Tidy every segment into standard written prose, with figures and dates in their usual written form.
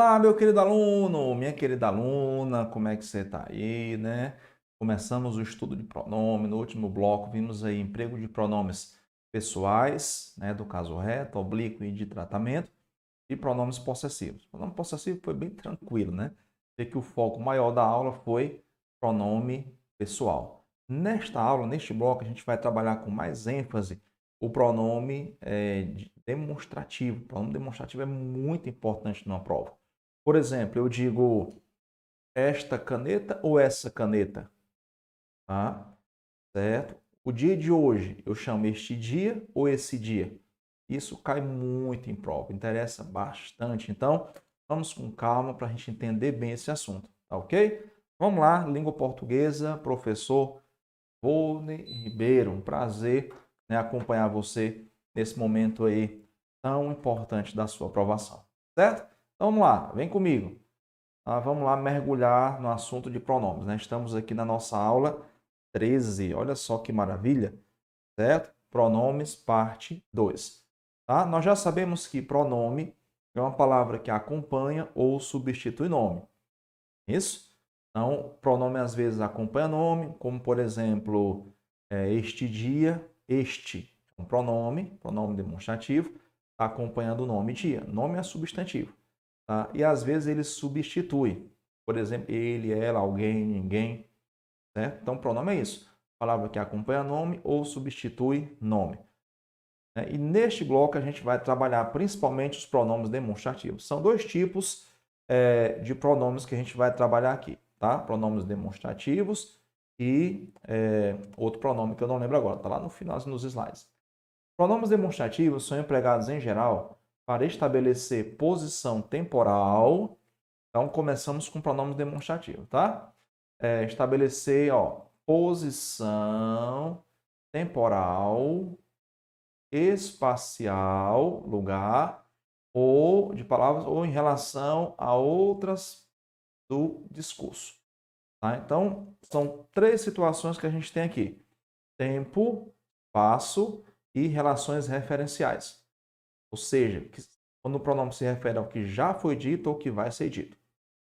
Olá, meu querido aluno, minha querida aluna, como é que você está aí, né? Começamos o estudo de pronome. No último bloco, vimos aí emprego de pronomes pessoais, né, do caso reto, oblíquo e de tratamento, e pronomes possessivos. O pronome possessivo foi bem tranquilo, né? Sei que o foco maior da aula foi pronome pessoal. Nesta aula, neste bloco, a gente vai trabalhar com mais ênfase o pronome demonstrativo. O pronome demonstrativo é muito importante numa prova. Por exemplo, eu digo esta caneta ou essa caneta, tá? Certo? O dia de hoje, eu chamo este dia ou esse dia? Isso cai muito em prova, interessa bastante. Então, vamos com calma para a gente entender bem esse assunto, tá ok? Vamos lá, língua portuguesa, professor Volney Ribeiro. Um prazer, né, acompanhar você nesse momento aí tão importante da sua aprovação, certo? Então, vamos lá, vem comigo. Vamos lá mergulhar no assunto de pronomes, né? Estamos aqui na nossa aula 13. Olha só que maravilha, certo? Pronomes, parte 2. Tá? Nós já sabemos que pronome é uma palavra que acompanha ou substitui nome. Isso? Então, pronome às vezes acompanha nome, como por exemplo, este dia, este é um pronome demonstrativo, está acompanhando o nome dia. Nome é substantivo. Tá? E às vezes ele substitui. Por exemplo, ele, ela, alguém, ninguém. Certo? Então, pronome é isso. Palavra que acompanha nome ou substitui nome. E neste bloco a gente vai trabalhar principalmente os pronomes demonstrativos. São dois tipos de pronomes que a gente vai trabalhar aqui. Tá? Pronomes demonstrativos e outro pronome que eu não lembro agora. Está lá no final nos slides. Pronomes demonstrativos são empregados em geral para estabelecer posição temporal. Então, começamos com pronomes demonstrativos, tá? Estabelecer, ó, posição temporal, espacial, lugar, ou de palavras, ou em relação a outras do discurso. Tá? Então, são três situações que a gente tem aqui: tempo, espaço e relações referenciais. Ou seja, quando o pronome se refere ao que já foi dito ou que vai ser dito.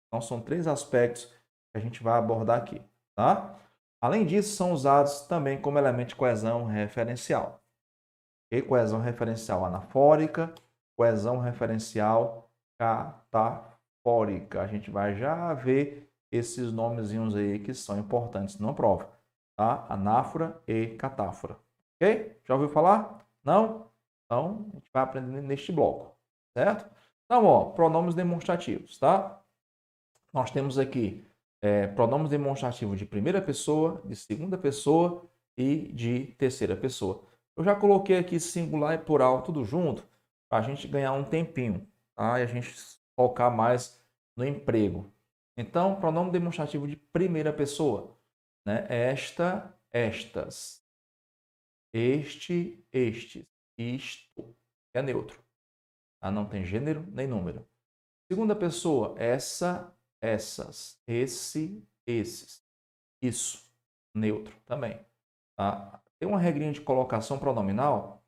Então, são três aspectos que a gente vai abordar aqui, tá? Além disso, são usados também como elemento de coesão referencial. Okay? Coesão referencial anafórica, coesão referencial catafórica. A gente vai já ver esses nomezinhos aí que são importantes na prova, tá? Anáfora e catáfora. Ok? Já ouviu falar? Não? Então, a gente vai aprender neste bloco, certo? Então, ó, pronomes demonstrativos, tá? Nós temos aqui pronomes demonstrativos de primeira pessoa, de segunda pessoa e de terceira pessoa. Eu já coloquei aqui singular e plural tudo junto para a gente ganhar um tempinho, tá? E a gente focar mais no emprego. Então, pronome demonstrativo de primeira pessoa, né? Esta, estas, este, estes, isto, é neutro, tá? Não tem gênero nem número. Segunda pessoa, essa, essas, esse, esses, isso, neutro também. Tá? Tem uma regrinha de colocação pronominal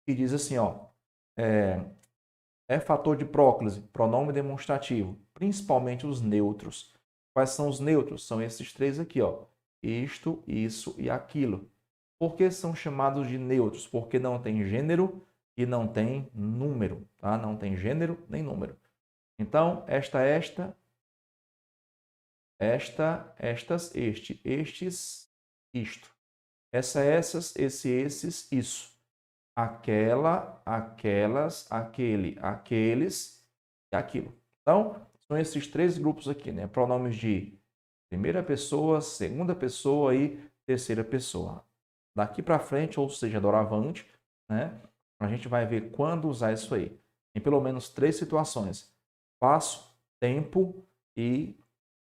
que diz assim, ó, é fator de próclise, pronome demonstrativo, principalmente os neutros. Quais são os neutros? São esses três aqui, ó, isto, isso e aquilo. Por que são chamados de neutros? Porque não tem gênero e não tem número, tá? Não tem gênero nem número. Então, esta, estas, este, estes, isto. Essa, essas, esse, esses, isso. Aquela, aquelas, aquele, aqueles e aquilo. Então, são esses três grupos aqui, né? Pronomes de primeira pessoa, segunda pessoa e terceira pessoa. Daqui para frente, ou seja, doravante, né? A gente vai ver quando usar isso aí. Em pelo menos três situações: espaço, tempo e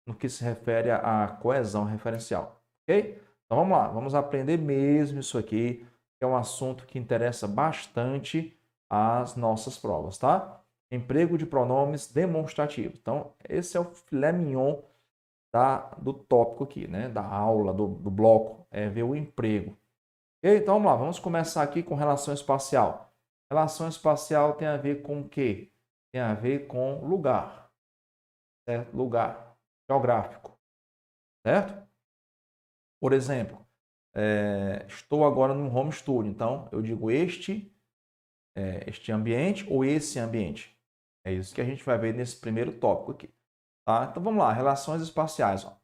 no que se refere à coesão referencial, ok? Então vamos lá, vamos aprender mesmo isso aqui, que é um assunto que interessa bastante às nossas provas, tá? Emprego de pronomes demonstrativos. Então, esse é o filé mignon do tópico aqui, né? Da aula, do bloco, é ver o emprego. Ok? Então vamos lá, vamos começar aqui com relação espacial. Relação espacial tem a ver com o quê? Tem tem a ver com lugar, certo? Lugar geográfico, certo? Por exemplo, estou agora no home studio, então eu digo este ambiente ou esse ambiente. É isso que a gente vai ver nesse primeiro tópico aqui, tá? Então vamos lá, relações espaciais, ó.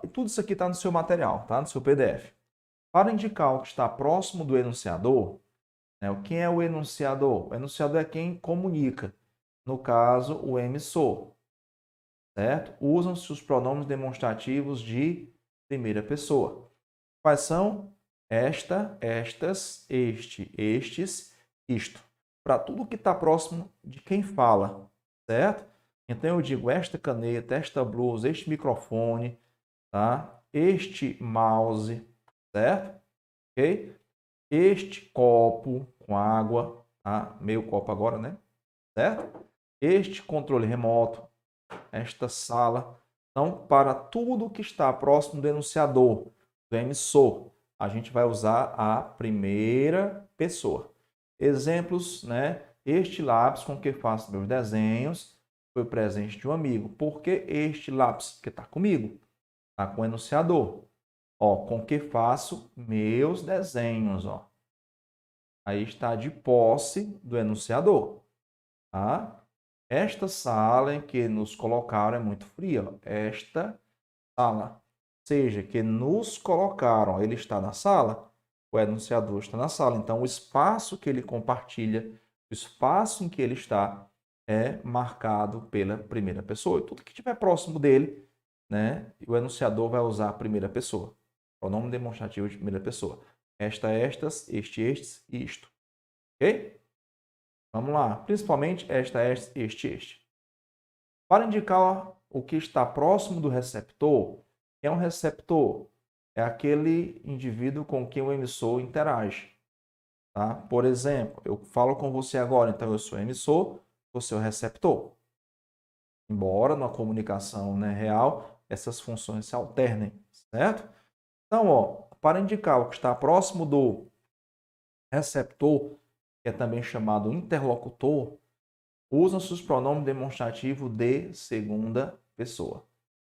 E tudo isso aqui está no seu material, tá? No seu PDF. Para indicar o que está próximo do enunciador, né? Quem é o enunciador? O enunciador é quem comunica. No caso, o emissor, certo? Usam-se os pronomes demonstrativos de primeira pessoa. Quais são? Esta, estas, este, estes, isto. Para tudo que está próximo de quem fala, certo? Então eu digo esta caneta, esta blusa, este microfone, tá? Este mouse, certo? Ok? Este copo com água, tá? Meio copo agora, né? Certo? Este controle remoto, esta sala. Então, para tudo que está próximo do enunciador, do emissor, a gente vai usar a primeira pessoa. Exemplos, né? Este lápis com que faço meus desenhos foi presente de um amigo. Por que este lápis? Porque está comigo, está com o enunciador. Ó, com que faço meus desenhos, ó. Aí está de posse do enunciador, tá? Esta sala em que nos colocaram é muito fria. Ó. Esta sala, seja que nos colocaram, ele está na sala, o enunciador está na sala. Então, o espaço que ele compartilha, o espaço em que ele está, é marcado pela primeira pessoa. E tudo que estiver próximo dele, né, o enunciador vai usar a primeira pessoa. Pronome demonstrativo de primeira pessoa. Esta, estas, este, estes e isto. Ok? Vamos lá. Principalmente esta, este, este. Para indicar o que está próximo do receptor, quem é um receptor? É aquele indivíduo com quem o emissor interage. Tá? Por exemplo, eu falo com você agora, então eu sou emissor, você é o receptor. Embora na comunicação, né, real, essas funções se alternem, certo? Então, ó, para indicar o que está próximo do receptor, que é também chamado interlocutor, usam-se os pronomes demonstrativos de segunda pessoa.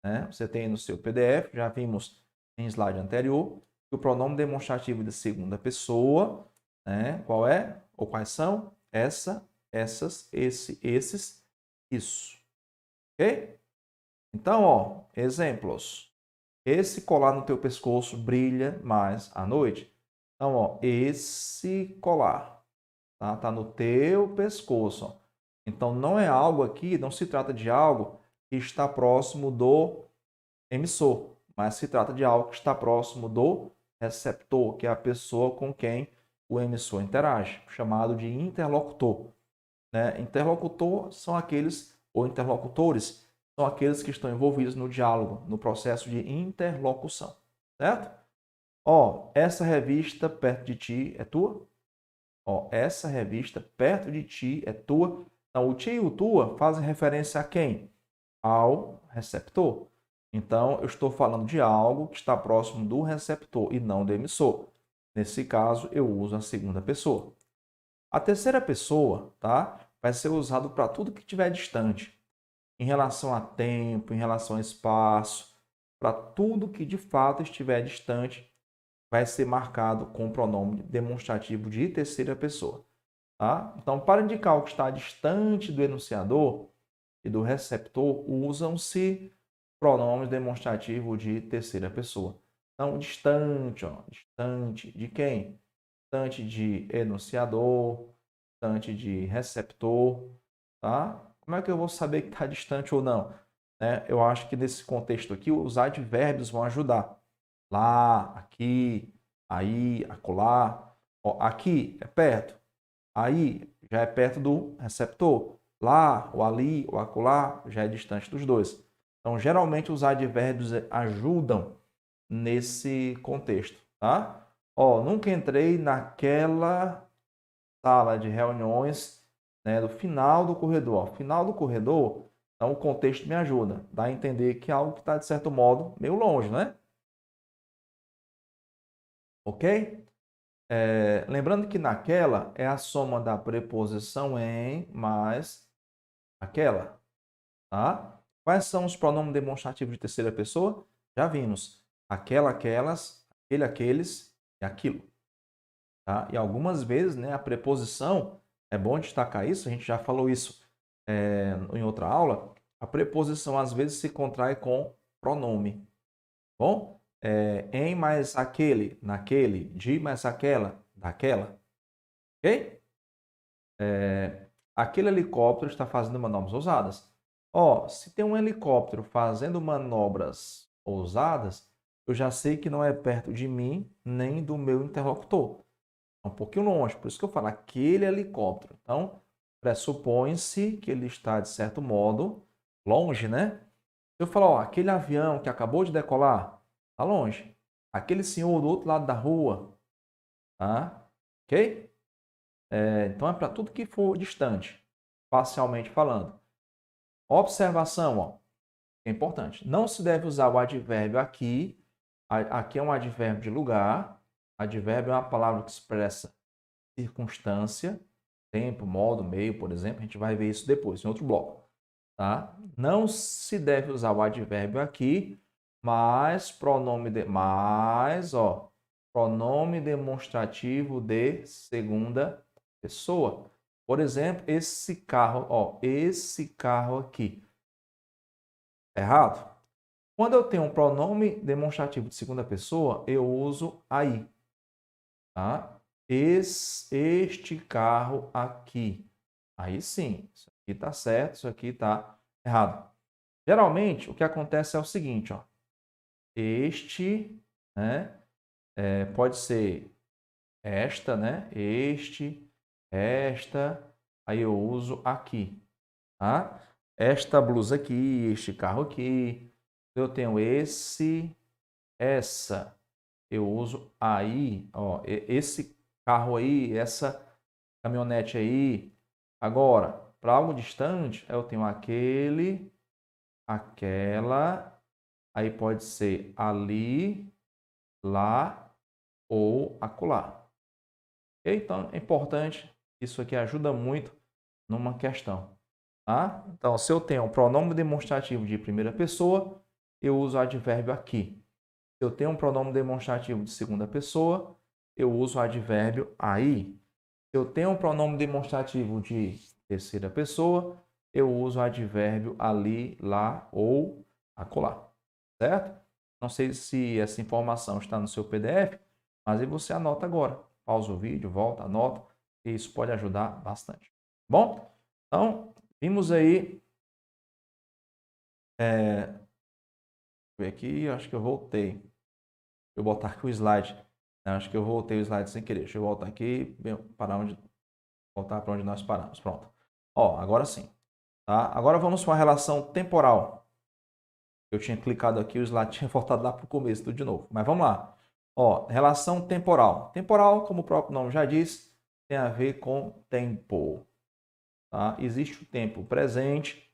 Né? Você tem no seu PDF, já vimos em slide anterior, que o pronome demonstrativo de segunda pessoa, né? Qual é? Ou quais são? Essa, essas, esse, esses, isso. Ok? Então, ó, exemplos. Esse colar no teu pescoço brilha mais à noite. Então, ó, esse colar, tá no teu pescoço. Ó. Então, não é algo aqui, não se trata de algo que está próximo do emissor, mas se trata de algo que está próximo do receptor, que é a pessoa com quem o emissor interage, chamado de interlocutor. Né? Interlocutor são aqueles, ou interlocutores, são aqueles que estão envolvidos no diálogo, no processo de interlocução, certo? Ó, essa revista perto de ti é tua? Ó, essa revista perto de ti é tua. Então, o ti e o tua fazem referência a quem? Ao receptor. Então, eu estou falando de algo que está próximo do receptor e não do emissor. Nesse caso, eu uso a segunda pessoa. A terceira pessoa, tá? Vai ser usado para tudo que estiver distante. Em relação a tempo, em relação a espaço, para tudo que de fato estiver distante, vai ser marcado com o pronome demonstrativo de terceira pessoa. Tá? Então, para indicar o que está distante do enunciador e do receptor, usam-se pronomes demonstrativos de terceira pessoa. Então, distante, ó, distante de quem? Distante de enunciador, distante de receptor, tá? Como é que eu vou saber que está distante ou não? Né? Eu acho que nesse contexto aqui, os advérbios vão ajudar. Lá, aqui, aí, acolá. Ó, aqui é perto. Aí já é perto do receptor. Lá, ou ali, ou acolá, já é distante dos dois. Então, geralmente, os advérbios ajudam nesse contexto, tá? Ó, nunca entrei naquela sala de reuniões, né, do final do corredor. Ó, final do corredor, então o contexto me ajuda. Dá a entender que é algo que está, de certo modo, meio longe, né? Ok? Lembrando que naquela é a soma da preposição em mais aquela, tá? Quais são os pronomes demonstrativos de terceira pessoa? Já vimos. Aquela, aquelas, aquele, aqueles e aquilo, tá? E algumas vezes, né, a preposição, é bom destacar isso, a gente já falou isso em outra aula, a preposição às vezes se contrai com pronome, bom? Em mais aquele, naquele, de mais aquela, daquela, ok? Aquele helicóptero está fazendo manobras ousadas. Ó, se tem um helicóptero fazendo manobras ousadas, eu já sei que não é perto de mim nem do meu interlocutor. É um pouquinho longe, por isso que eu falo aquele helicóptero. Então, pressupõe-se que ele está, de certo modo, longe, né? Eu falo, ó, aquele avião que acabou de decolar, está longe. Aquele senhor do outro lado da rua, tá? Ok? Então é para tudo que for distante, parcialmente falando. Observação, ó, é importante. Não se deve usar o advérbio aqui. Aqui é um advérbio de lugar. Advérbio é uma palavra que expressa circunstância, tempo, modo, meio, por exemplo. A gente vai ver isso depois, em outro bloco. Tá? Não se deve usar o advérbio aqui, mas pronome demonstrativo de segunda pessoa. Por exemplo, esse carro, ó, esse carro aqui. Errado? Quando eu tenho um pronome demonstrativo de segunda pessoa, eu uso aí, tá? Este carro aqui. Aí sim, isso aqui está certo, isso aqui está errado. Geralmente, o que acontece é o seguinte, ó. Este, né? Pode ser esta, né? Este, esta, aí eu uso aqui, tá? Esta blusa aqui, este carro aqui. Eu tenho esse, essa, eu uso aí, ó, esse carro aí, essa caminhonete aí. Agora, para algo distante, eu tenho aquele, aquela, aí pode ser ali, lá ou acolá. Ok? Então, é importante, isso aqui ajuda muito numa questão. Tá? Então, se eu tenho um pronome demonstrativo de primeira pessoa, eu uso o advérbio aqui. Se eu tenho um pronome demonstrativo de segunda pessoa, eu uso o advérbio aí. Se eu tenho um pronome demonstrativo de terceira pessoa, eu uso o advérbio ali, lá ou acolá. Certo? Não sei se essa informação está no seu PDF, mas aí você anota agora. Pausa o vídeo, volta, anota, e isso pode ajudar bastante. Bom, então, vimos aí. Deixa eu ver aqui, acho que eu voltei. Deixa eu botar aqui o slide. Acho que eu voltei o slide sem querer. Deixa eu voltar aqui, voltar para onde nós paramos. Pronto. Ó, agora sim. Tá? Agora vamos para a relação temporal. Eu tinha clicado aqui, o slide tinha voltado lá para o começo, tudo de novo. Mas vamos lá. Ó, relação temporal. Temporal, como o próprio nome já diz, tem a ver com tempo. Tá? Existe o tempo presente,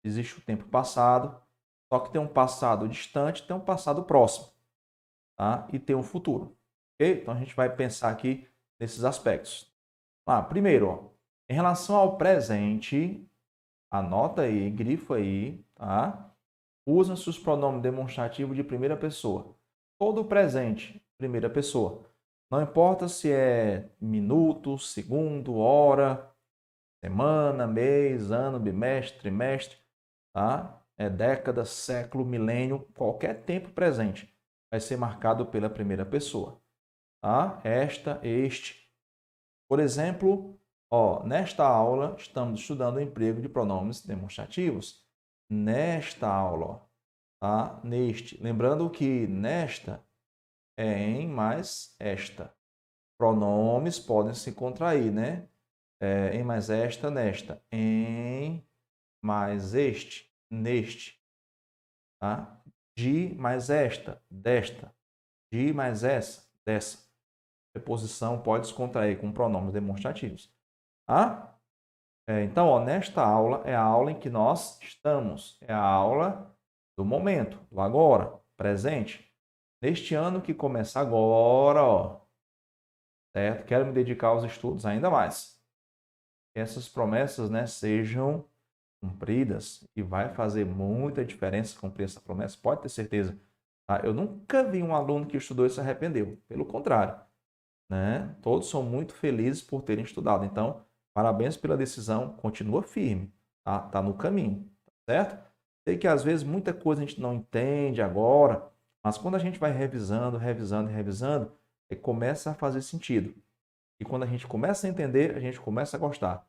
existe o tempo passado, só que tem um passado distante, tem um passado próximo, tá? E tem um futuro. Ok? Então a gente vai pensar aqui nesses aspectos. Primeiro, ó, em relação ao presente, anota aí, grifa aí, tá? Usam-se os pronomes demonstrativos de primeira pessoa. Todo presente, primeira pessoa. Não importa se é minuto, segundo, hora, semana, mês, ano, bimestre, trimestre, tá? Década, século, milênio, qualquer tempo presente vai ser marcado pela primeira pessoa, tá? Esta, este. Por exemplo, ó, nesta aula estamos estudando o emprego de pronomes demonstrativos. Nesta aula, ó, tá? Neste. Lembrando que nesta é em mais esta. Pronomes podem se contrair, né? Em mais esta, nesta. Em mais este, neste. Tá? De mais esta, desta. De mais essa, dessa. Preposição pode se contrair com pronomes demonstrativos. Tá? Então, ó, nesta aula é a aula em que nós estamos. É a aula do momento, do agora, presente. Neste ano que começa agora, ó, certo? Quero me dedicar aos estudos ainda mais. Que essas promessas, né, sejam cumpridas e vai fazer muita diferença cumprir essa promessa, pode ter certeza. Tá? Eu nunca vi um aluno que estudou e se arrependeu. Pelo contrário, né? Todos são muito felizes por terem estudado. Então, parabéns pela decisão, continua firme, tá? Tá no caminho, tá certo? Sei que às vezes muita coisa a gente não entende agora, mas quando a gente vai revisando, revisando e revisando, começa a fazer sentido. E quando a gente começa a entender, a gente começa a gostar.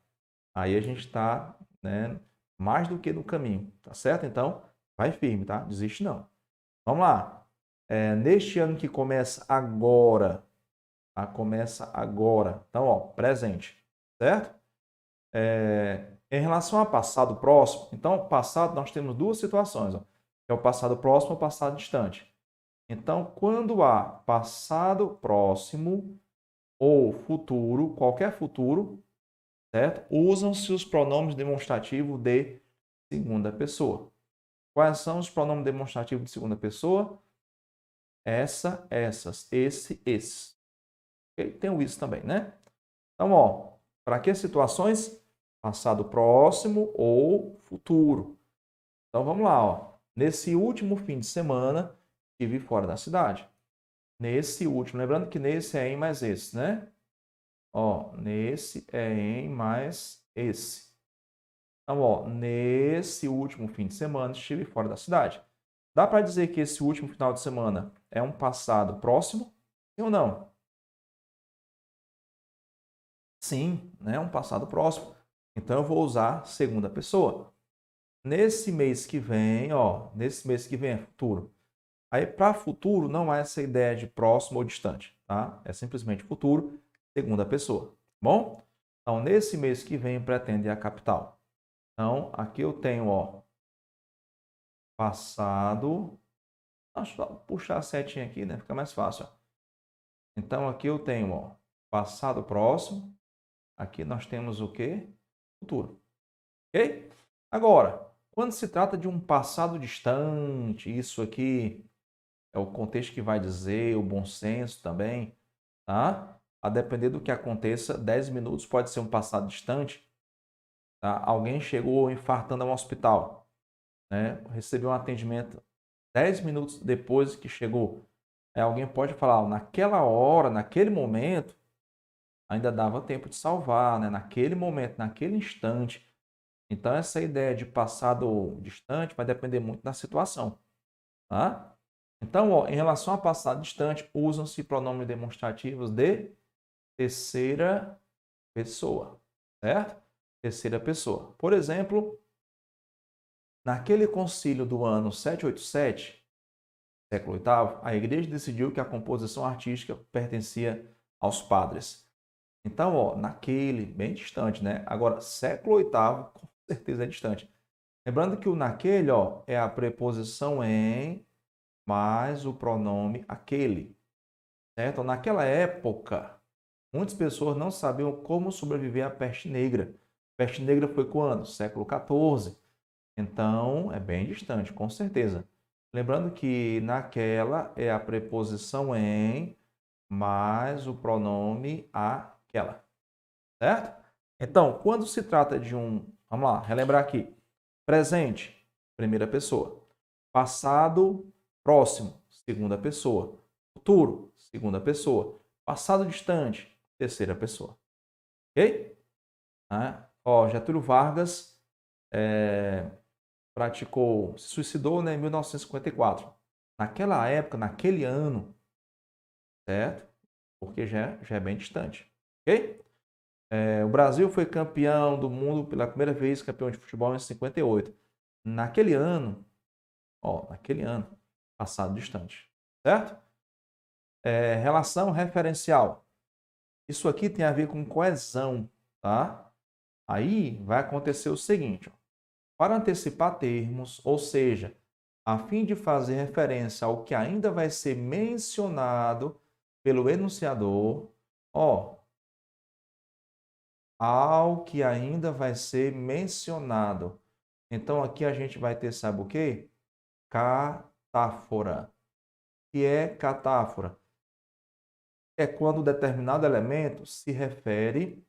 Aí a gente está, né, mais do que no caminho, tá certo? Então, vai firme, tá? Desiste não. Vamos lá. Neste ano que começa agora, tá? Começa agora. Então, ó, presente, certo? Em relação ao passado próximo, então, passado nós temos duas situações, ó, que é o passado próximo e o passado distante. Então, quando há passado próximo ou futuro, qualquer futuro, certo? Usam-se os pronomes demonstrativos de segunda pessoa. Quais são os pronomes demonstrativos de segunda pessoa? Essa, essas, esse, esses. Okay? Tem o isso também, né? Então, ó, para que situações? Passado próximo ou futuro. Então, vamos lá, ó. Nesse último fim de semana, estive fora da cidade. Nesse último, lembrando que nesse é em mais esse, né? Ó, nesse é em mais esse. Então, ó, nesse último fim de semana estive fora da cidade. Dá para dizer que esse último final de semana é um passado próximo? Sim ou não? Sim, né? Um passado próximo. Então eu vou usar segunda pessoa. Nesse mês que vem, ó, nesse mês que vem é futuro. Aí para futuro não há essa ideia de próximo ou distante, tá? É simplesmente futuro, segunda pessoa. Bom? Então nesse mês que vem pretende a capital. Então aqui eu tenho, ó, passado. Deixa eu puxar a setinha aqui, né? Fica mais fácil, ó. Então aqui eu tenho, ó, passado próximo. Aqui nós temos o quê? Futuro. Ok? Agora, quando se trata de um passado distante, isso aqui é o contexto que vai dizer, o bom senso também, tá? A depender do que aconteça, 10 minutos pode ser um passado distante, tá? Alguém chegou infartando ao hospital, né? Recebeu um atendimento 10 minutos depois que chegou. Alguém pode falar, naquela hora, naquele momento, ainda dava tempo de salvar, né? Naquele momento, naquele instante. Então, essa ideia de passado distante vai depender muito da situação, tá? Então, ó, em relação a passado distante, usam-se pronomes demonstrativos de terceira pessoa, certo? Terceira pessoa. Por exemplo, naquele concílio do ano 787, século VIII, a igreja decidiu que a composição artística pertencia aos padres. Então, ó, naquele, bem distante, né? Agora, século VIII, com certeza é distante. Lembrando que o naquele, ó, é a preposição em mais o pronome aquele, certo? Naquela época, muitas pessoas não sabiam como sobreviver à peste negra. A peste negra foi quando? Século XIV. Então, é bem distante, com certeza. Lembrando que naquela é a preposição em mais o pronome aquela, certo? Então, quando se trata de um, vamos lá, relembrar aqui, presente, primeira pessoa, passado, próximo, segunda pessoa, futuro, segunda pessoa, passado distante, terceira pessoa, ok? Ó, Getúlio Vargas se suicidou, né, em 1954. Naquela época, naquele ano, certo? Porque já é bem distante, ok? O Brasil foi campeão do mundo pela primeira vez, campeão de futebol em 58. Naquele ano, ó, naquele ano, passado distante, certo? Relação referencial. Isso aqui tem a ver com coesão, tá? Aí vai acontecer o seguinte, ó. Para antecipar termos, ou seja, a fim de fazer referência ao que ainda vai ser mencionado pelo enunciador, ó, ao que ainda vai ser mencionado. Então aqui a gente vai ter, sabe o quê? Catáfora. O que é catáfora? É quando determinado elemento se refere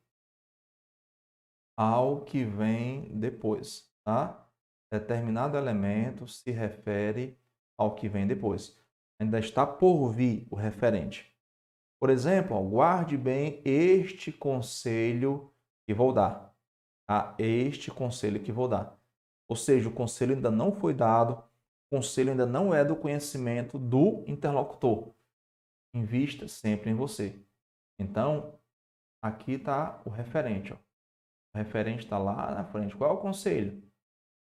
ao que vem depois. tá? Determinado elemento se refere ao que vem depois. Ainda está por vir o referente. Por exemplo, ó, guarde bem este conselho que vou dar. Tá? Este conselho que vou dar. Ou seja, o conselho ainda não foi dado, o conselho ainda não é do conhecimento do interlocutor. Invista sempre em você. Então, aqui está o referente. Ó. O referente está lá na frente. Qual é o conselho?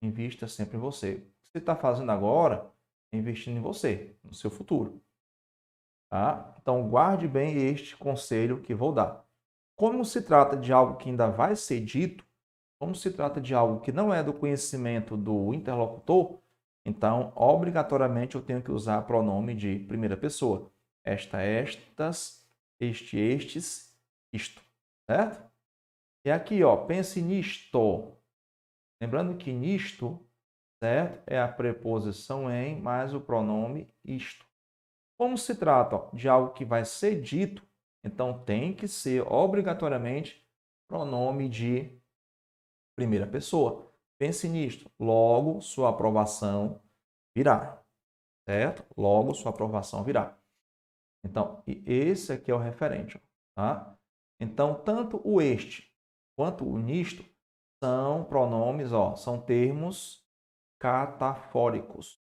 Invista sempre em você. O que você está fazendo agora é investindo em você, no seu futuro. Tá? Então, guarde bem este conselho que vou dar. Como se trata de algo que ainda vai ser dito, como se trata de algo que não é do conhecimento do interlocutor, então, obrigatoriamente, eu tenho que usar pronome de primeira pessoa. Esta, estas, este, estes, isto. Certo? E aqui, ó, pense nisto. Lembrando que nisto, certo, é a preposição em mais o pronome isto. Como se trata ó, de algo que vai ser dito, então tem que ser obrigatoriamente pronome de primeira pessoa. Pense nisto. Logo, sua aprovação virá. Certo? Logo, sua aprovação virá. Então, esse aqui é o referente. Tá? Então, tanto o este quanto o nisto são pronomes, ó, são termos catafóricos.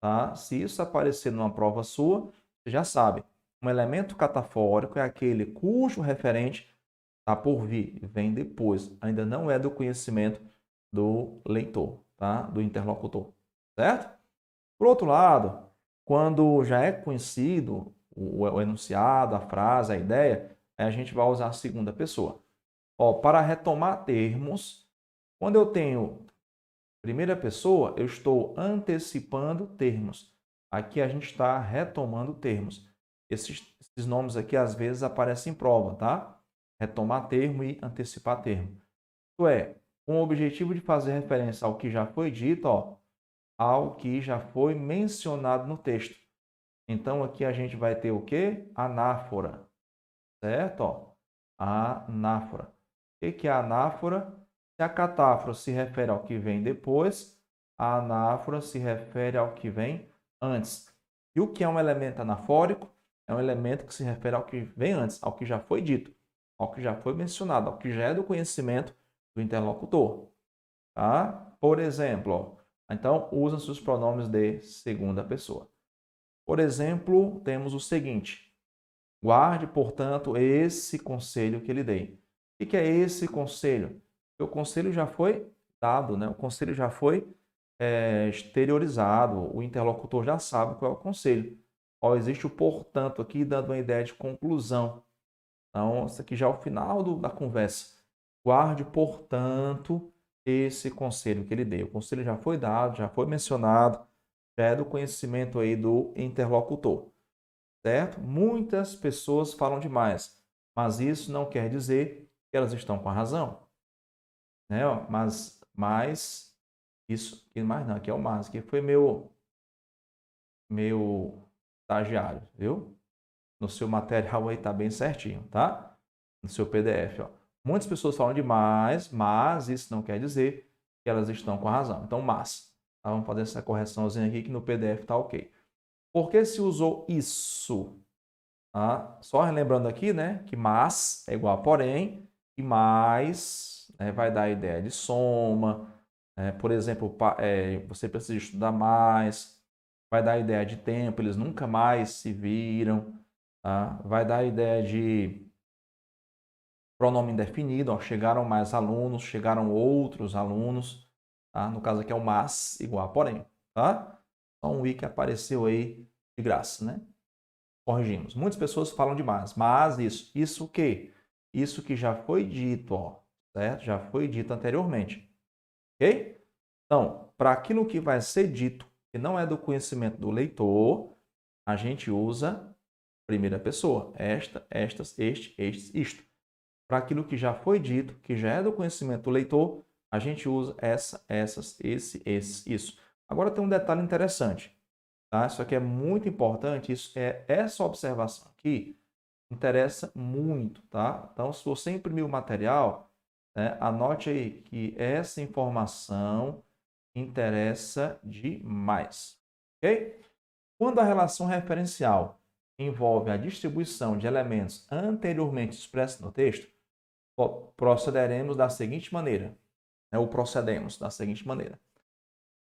Tá? Se isso aparecer numa prova sua, você já sabe. Um elemento catafórico é aquele cujo referente está por vir, vem depois. Ainda não é do conhecimento do leitor, tá? Do interlocutor. Certo? Por outro lado, quando já é conhecido o enunciado, a frase, a ideia, a gente vai usar a segunda pessoa. Ó, para retomar termos, quando eu tenho primeira pessoa, eu estou antecipando termos. Aqui a gente está retomando termos. Esses nomes aqui às vezes aparecem em prova, tá? Retomar termo e antecipar termo. Isto é, com o objetivo de fazer referência ao que já foi dito, ó, ao que já foi mencionado no texto. Então aqui a gente vai ter o quê? Anáfora, certo? Ó, anáfora. O que é anáfora? Se a catáfora se refere ao que vem depois, a anáfora se refere ao que vem antes. E o que é um elemento anafórico? É um elemento que se refere ao que vem antes, ao que já foi dito, ao que já foi mencionado, ao que já é do conhecimento do interlocutor. Tá? Por exemplo, ó, então usam-se os pronomes de segunda pessoa. Por exemplo, temos o seguinte: guarde, portanto, esse conselho que lhe dei. O que é esse conselho? O conselho já foi dado, né? O conselho já foi exteriorizado, o interlocutor já sabe qual é o conselho. Ó, existe o portanto aqui dando uma ideia de conclusão. Então, isso aqui já é o final da conversa. Guarde, portanto, esse conselho que ele deu. O conselho já foi dado, já foi mencionado, já é do conhecimento aí do interlocutor, certo? Muitas pessoas falam demais, mas isso não quer dizer que elas estão com a razão, né? Mas isso, e mais não, aqui é o mais, que foi meu estagiário, viu? No seu material aí tá bem certinho, tá? No seu PDF, ó. Muitas pessoas falam demais, mas isso não quer dizer que elas estão com a razão. Então, mas. Tá? Vamos fazer essa correçãozinha aqui que no PDF tá ok. Por que se usou isso? Tá? Só relembrando aqui, né, que mas é igual a porém, e mais né, vai dar a ideia de soma. Por exemplo, você precisa estudar mais, vai dar a ideia de tempo, eles nunca mais se viram. Tá? Vai dar a ideia de pronome indefinido, ó, chegaram mais alunos, chegaram outros alunos. Tá? No caso aqui é o mas igual a porém. Tá? Só um i que apareceu aí de graça, né? Corrigimos. Muitas pessoas falam de mas isso o quê? Isso que já foi dito, ó, certo? Já foi dito anteriormente, ok? Então, para aquilo que vai ser dito, que não é do conhecimento do leitor, a gente usa primeira pessoa. Esta, estas, este, estes, isto. Para aquilo que já foi dito, que já é do conhecimento do leitor, a gente usa essa, essas, esse, isso. Agora tem um detalhe interessante. Tá? Isso aqui é muito importante. Essa observação aqui interessa muito. Tá? Então, se você imprimir o material, né, anote aí que essa informação interessa demais. Ok? Quando a relação referencial envolve a distribuição de elementos anteriormente expressos no texto, procederemos da seguinte maneira, né? Ou procedemos da seguinte maneira.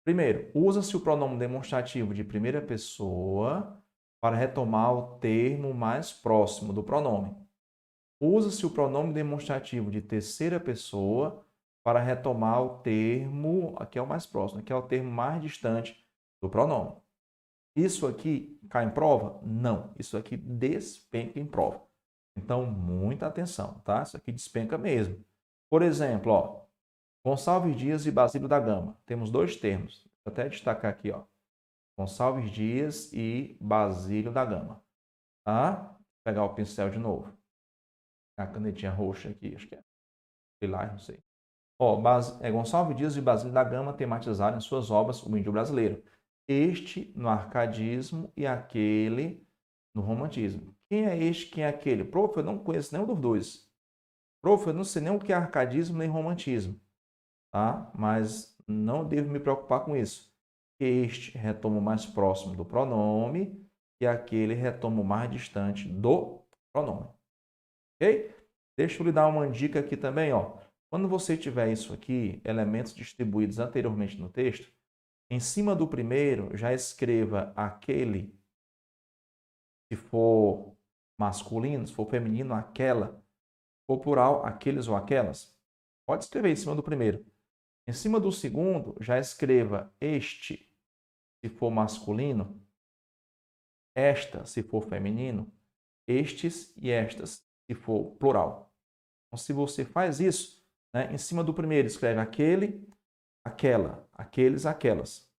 Primeiro, usa-se o pronome demonstrativo de primeira pessoa para retomar o termo mais próximo do pronome. Usa-se o pronome demonstrativo de terceira pessoa para retomar o termo, aqui é o mais próximo, aqui é o termo mais distante do pronome. Isso aqui cai em prova? Não. Isso aqui despenca em prova. Então, muita atenção, tá? Isso aqui despenca mesmo. Por exemplo, ó, Gonçalves Dias e Basílio da Gama. Temos dois termos. Vou até destacar aqui, ó. Gonçalves Dias e Basílio da Gama. Tá? Vou pegar o pincel de novo. A canetinha roxa aqui, acho que é. Lilás, não sei. Ó, Gonçalves Dias e Basílio da Gama tematizaram em suas obras o índio brasileiro. Este no arcadismo e aquele no romantismo. Quem é este, quem é aquele? Prof, eu não conheço nenhum dos dois. Prof, eu não sei nem o que é arcadismo nem romantismo. Tá? Mas não devo me preocupar com isso. Este retoma o mais próximo do pronome e aquele retoma o mais distante do pronome. Ok? Deixa eu lhe dar uma dica aqui também, ó. Quando você tiver isso aqui, elementos distribuídos anteriormente no texto, em cima do primeiro, já escreva aquele, se for masculino, se for feminino, aquela, se for plural, aqueles ou aquelas. Pode escrever em cima do primeiro. Em cima do segundo, já escreva este, se for masculino, esta, se for feminino, estes e estas, se for plural. Então, se você faz isso, né, em cima do primeiro escreve aquele, aquela, aqueles, aquelas.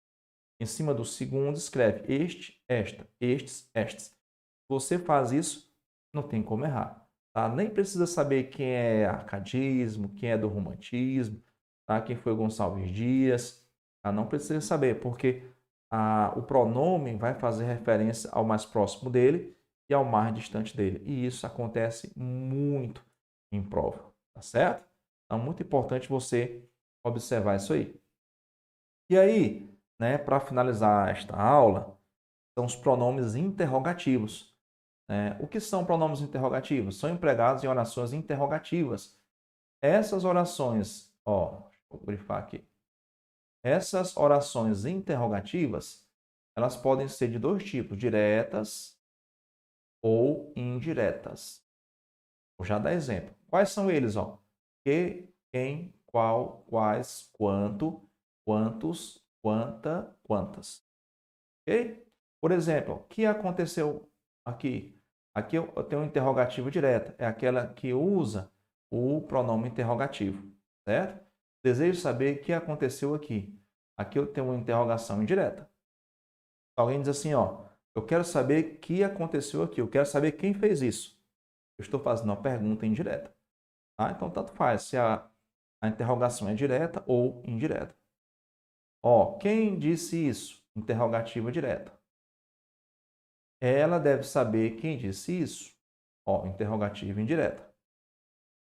Em cima do segundo escreve este, esta, estes, estas. Se você faz isso, não tem como errar. Tá? Nem precisa saber quem é arcadismo, quem é do romantismo, tá? Quem foi Gonçalves Dias. Tá? Não precisa saber, porque o pronome vai fazer referência ao mais próximo dele e ao mais distante dele. E isso acontece muito em prova, tá certo? Então, muito importante você observar isso aí. E aí, né, para finalizar esta aula, são os pronomes interrogativos. O que são pronomes interrogativos? São empregados em orações interrogativas. Essas orações, ó, vou grifar aqui. Essas orações interrogativas, elas podem ser de dois tipos, diretas ou indiretas. Vou já dar exemplo. Quais são eles? Ó? Que, quem, qual, quais, quanto, quantos, quanta, quantas. Ok? Por exemplo, o que aconteceu aqui? Aqui eu tenho um interrogativo direta. É aquela que usa o pronome interrogativo, certo? Desejo saber o que aconteceu aqui. Aqui eu tenho uma interrogação indireta. Alguém diz assim, ó, eu quero saber o que aconteceu aqui. Eu quero saber quem fez isso. Eu estou fazendo uma pergunta indireta. Tá? Então, tanto faz se a interrogação é direta ou indireta. Ó, quem disse isso? Interrogativa direta. Ela deve saber quem disse isso. Ó, interrogativa indireta.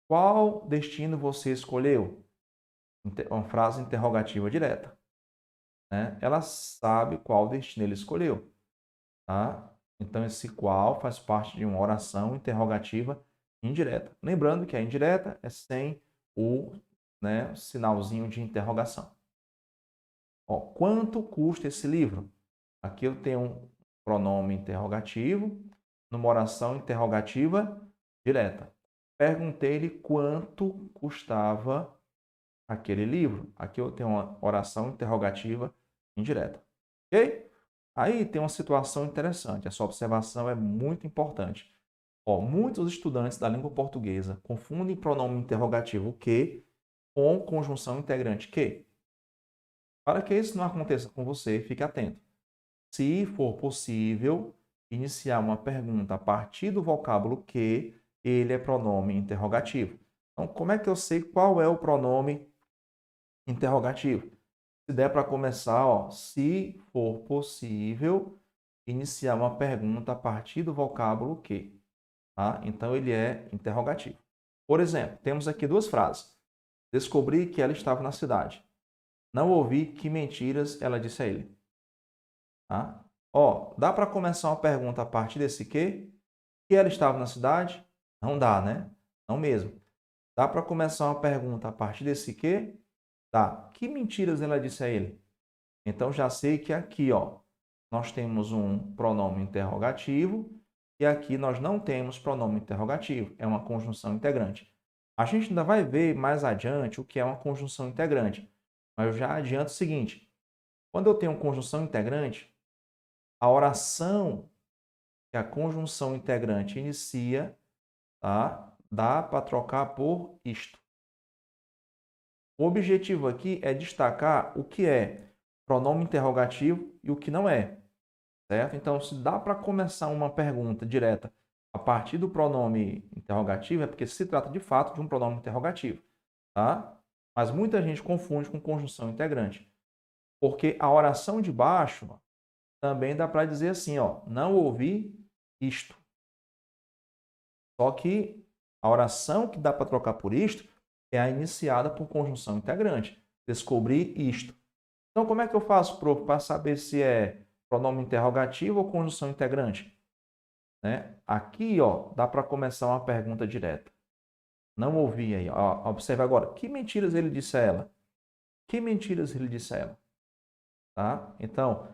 Qual destino você escolheu? Uma frase interrogativa direta. Né? Ela sabe qual destino ele escolheu. Tá? Então, esse qual faz parte de uma oração interrogativa indireta. Lembrando que a indireta é sem o, né, sinalzinho de interrogação. Ó, quanto custa esse livro? Aqui eu tenho um pronome interrogativo, numa oração interrogativa direta. Perguntei-lhe quanto custava aquele livro. Aqui eu tenho uma oração interrogativa indireta. Ok? Aí tem uma situação interessante. Essa observação é muito importante. Ó, muitos estudantes da língua portuguesa confundem pronome interrogativo que com conjunção integrante que. Para que isso não aconteça com você, fique atento. Se for possível, iniciar uma pergunta a partir do vocábulo que, ele é pronome interrogativo. Então, como é que eu sei qual é o pronome interrogativo? Se der para começar, ó, se for possível, iniciar uma pergunta a partir do vocábulo que. Tá? Então, ele é interrogativo. Por exemplo, temos aqui duas frases. Descobri que ela estava na cidade. Não ouvi que mentiras ela disse a ele. Tá? Ó, dá para começar uma pergunta a partir desse quê? Que ela estava na cidade? Não dá, né? Não mesmo. Dá para começar uma pergunta a partir desse quê? Dá. Que mentiras ela disse a ele? Então já sei que aqui, ó, nós temos um pronome interrogativo e aqui nós não temos pronome interrogativo. É uma conjunção integrante. A gente ainda vai ver mais adiante o que é uma conjunção integrante. Mas eu já adianto o seguinte: quando eu tenho conjunção integrante, a oração que a conjunção integrante inicia, tá? Dá para trocar por isto. O objetivo aqui é destacar o que é pronome interrogativo e o que não é, certo? Então, se dá para começar uma pergunta direta a partir do pronome interrogativo, é porque se trata de fato de um pronome interrogativo, tá? Mas muita gente confunde com conjunção integrante, porque a oração de baixo também dá para dizer assim, ó, não ouvi isto. Só que a oração que dá para trocar por isto é a iniciada por conjunção integrante. Descobri isto. Então, como é que eu faço, prof, para saber se é pronome interrogativo ou conjunção integrante? Né? Aqui, ó, dá para começar uma pergunta direta. Não ouvi aí. Ó, observe agora. Que mentiras ele disse a ela? Que mentiras ele disse a ela? Tá? Então,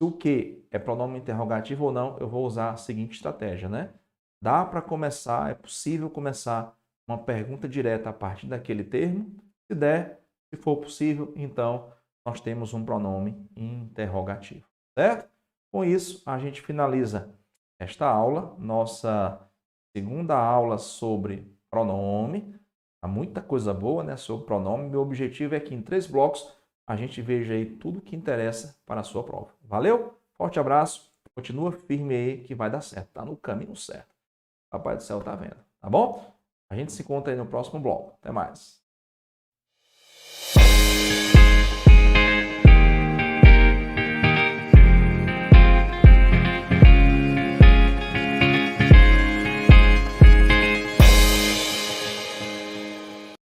o que é pronome interrogativo ou não, eu vou usar a seguinte estratégia, né? Dá para começar, é possível começar uma pergunta direta a partir daquele termo. Se der, se for possível, então nós temos um pronome interrogativo, certo? Com isso, a gente finaliza esta aula, nossa segunda aula sobre pronome. Há muita coisa boa, né, sobre pronome. Meu objetivo é que em 3 blocos a gente veja aí tudo que interessa para a sua prova. Valeu? Forte abraço. Continua firme aí que vai dar certo. Tá no caminho certo. Papai do céu tá vendo. Tá bom? A gente se encontra aí no próximo bloco. Até mais.